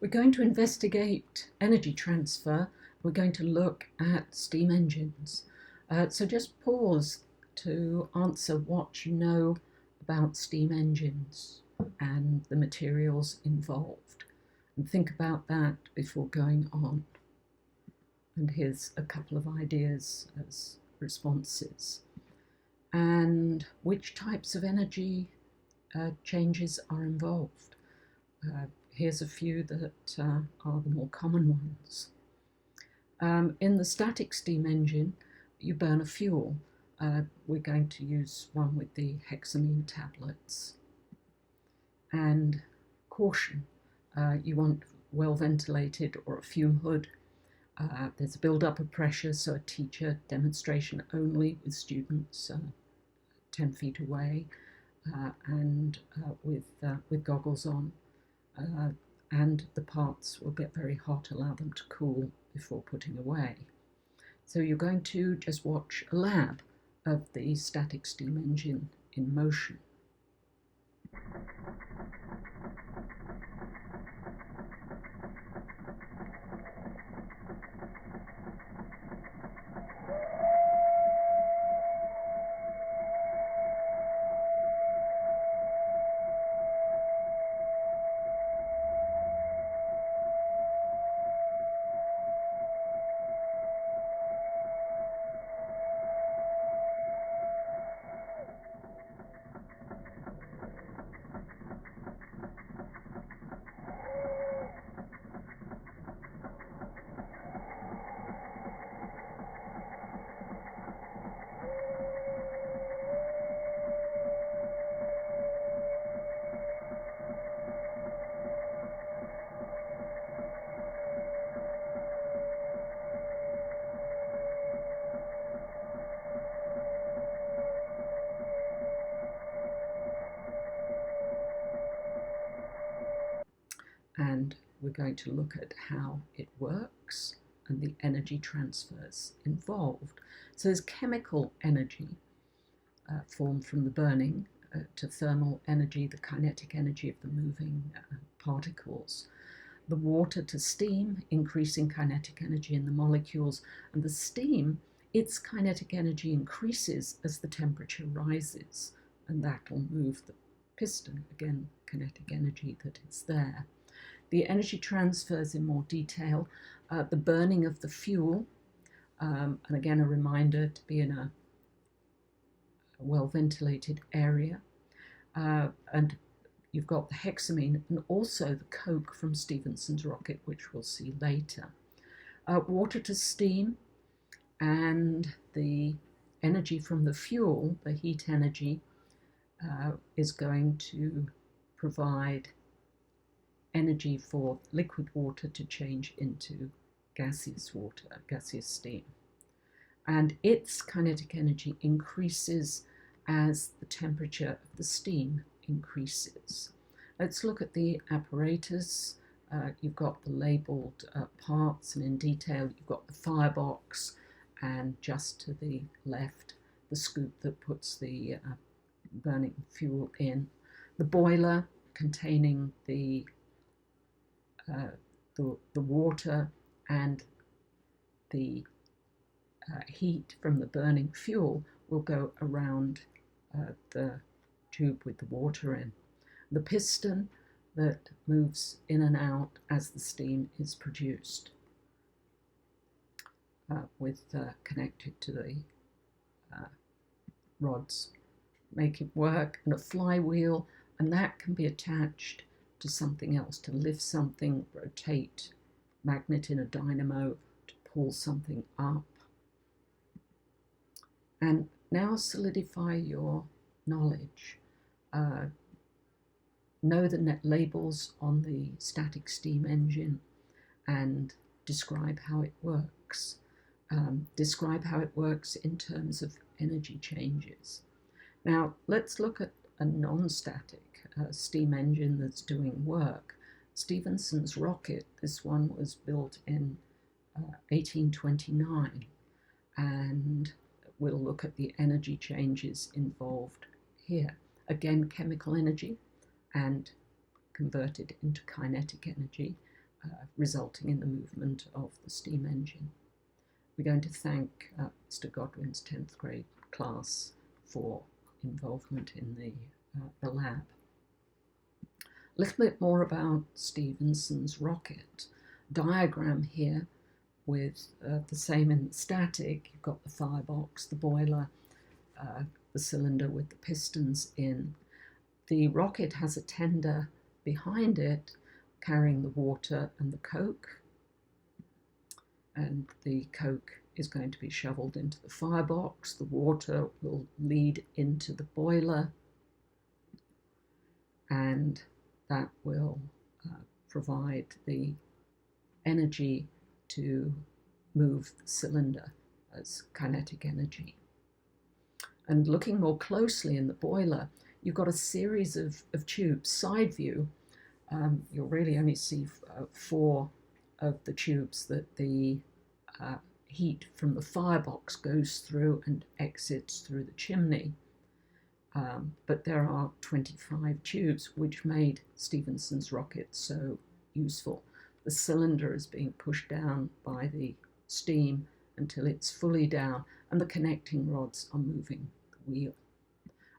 We're going to investigate energy transfer. We're going to look at steam engines. So just pause to answer what you know about steam engines and the materials involved. And think about that before going on. And here's a couple of ideas as responses. And which types of energy changes are involved? Here's a few that are the more common ones. In the static steam engine, you burn a fuel. We're going to use one with the hexamine tablets. And caution, you want well ventilated or a fume hood. There's a build-up of pressure, so a teacher demonstration only with students 10 feet away and with goggles on. And the parts will get very hot, allow them to cool before putting away. So you're going to just watch a lab of the static steam engine in motion. And we're going to look at how it works and the energy transfers involved. So there's chemical energy formed from the burning to thermal energy, the kinetic energy of the moving particles. The water to steam, increasing kinetic energy in the molecules, and the steam, its kinetic energy increases as the temperature rises, and that will move the piston, again, kinetic energy that is there. The energy transfers in more detail, the burning of the fuel, and again a reminder to be in a well-ventilated area, and you've got the hexamine and also the coke from Stephenson's rocket, which we'll see later. Water to steam and the energy from the fuel, the heat energy, is going to provide energy for liquid water to change into gaseous water, gaseous steam. And its kinetic energy increases as the temperature of the steam increases. Let's look at the apparatus. You've got the labelled parts, and in detail you've got the firebox, and just to the left the scoop that puts the burning fuel in. The boiler containing the water and the heat from the burning fuel will go around the tube with the water in. The piston that moves in and out as the steam is produced connected to the rods, make it work, and a flywheel, and that can be attached to something else to lift something, rotate, magnet in a dynamo to pull something up. And now solidify your knowledge. Know the net labels on the static steam engine and describe how it works. Describe how it works in terms of energy changes. Now let's look at a non-static steam engine that's doing work. Stephenson's rocket, this one was built in 1829, and we'll look at the energy changes involved here. Again, chemical energy and converted into kinetic energy. resulting in the movement of the steam engine. We're going to thank Mr. Godwin's 10th grade class for involvement in the lab. A little bit more about Stephenson's rocket. Diagram here with the same in the static. You've got the firebox, the boiler, the cylinder with the pistons in. The rocket has a tender behind it carrying the water and the coke, and the coke is going to be shoveled into the firebox. The water will lead into the boiler, and that will provide the energy to move the cylinder as kinetic energy. And looking more closely in the boiler, you've got a series of tubes. Side view, you'll really only see 4 of the tubes that the heat from the firebox goes through and exits through the chimney. But there are 25 tubes, which made Stephenson's rocket so useful. The cylinder is being pushed down by the steam until it's fully down, and the connecting rods are moving the wheel.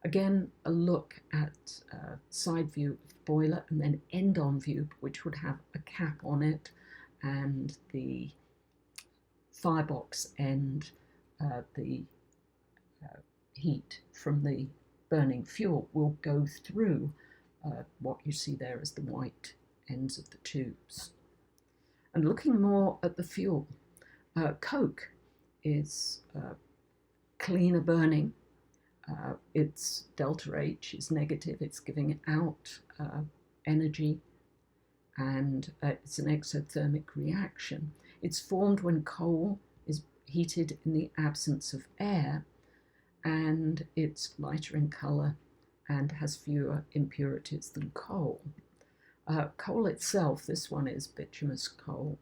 Again, a look at side view of the boiler, and then end-on view, which would have a cap on it, and the firebox end, the heat from the burning fuel will go through what you see there as the white ends of the tubes. And looking more at the fuel, coke is cleaner burning. Its delta H is negative, it's giving out energy, and it's an exothermic reaction. It's formed when coal is heated in the absence of air, and it's lighter in colour and has fewer impurities than coal. Coal itself, this one is bituminous coal,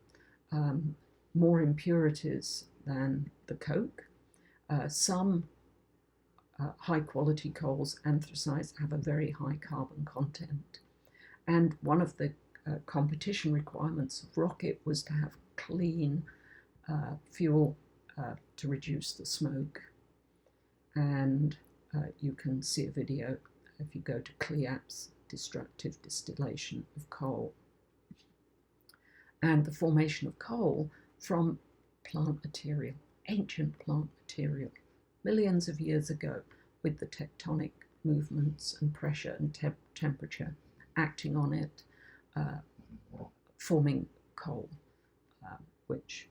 more impurities than the coke. Some high quality coals, anthracites, have a very high carbon content. And one of the competition requirements of rocket was to have clean fuel to reduce the smoke. And you can see a video if you go to CLIAP's destructive distillation of coal. And the formation of coal from plant material, ancient plant material, millions of years ago, with the tectonic movements and pressure and temperature acting on it, forming coal, which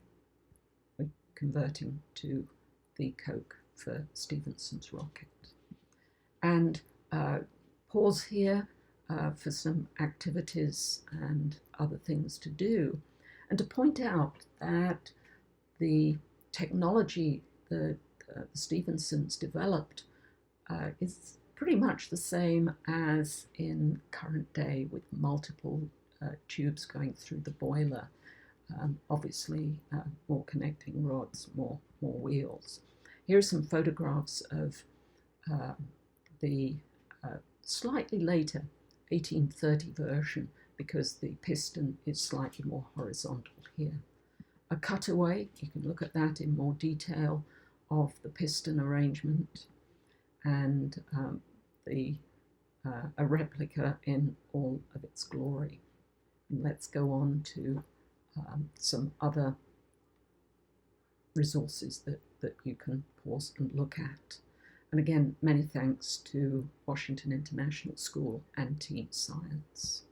we're converting to the coke for Stephenson's rocket. And pause here for some activities and other things to do, and to point out that the technology that the Stephensons developed is pretty much the same as in current day, with multiple tubes going through the boiler. Obviously, more connecting rods, more wheels. Here are some photographs of the slightly later 1830 version, because the piston is slightly more horizontal here. A cutaway, you can look at that in more detail, of the piston arrangement, and a replica in all of its glory. And let's go on to some other resources that you can pause and look at. And again, many thanks to Washington International School and Team Science.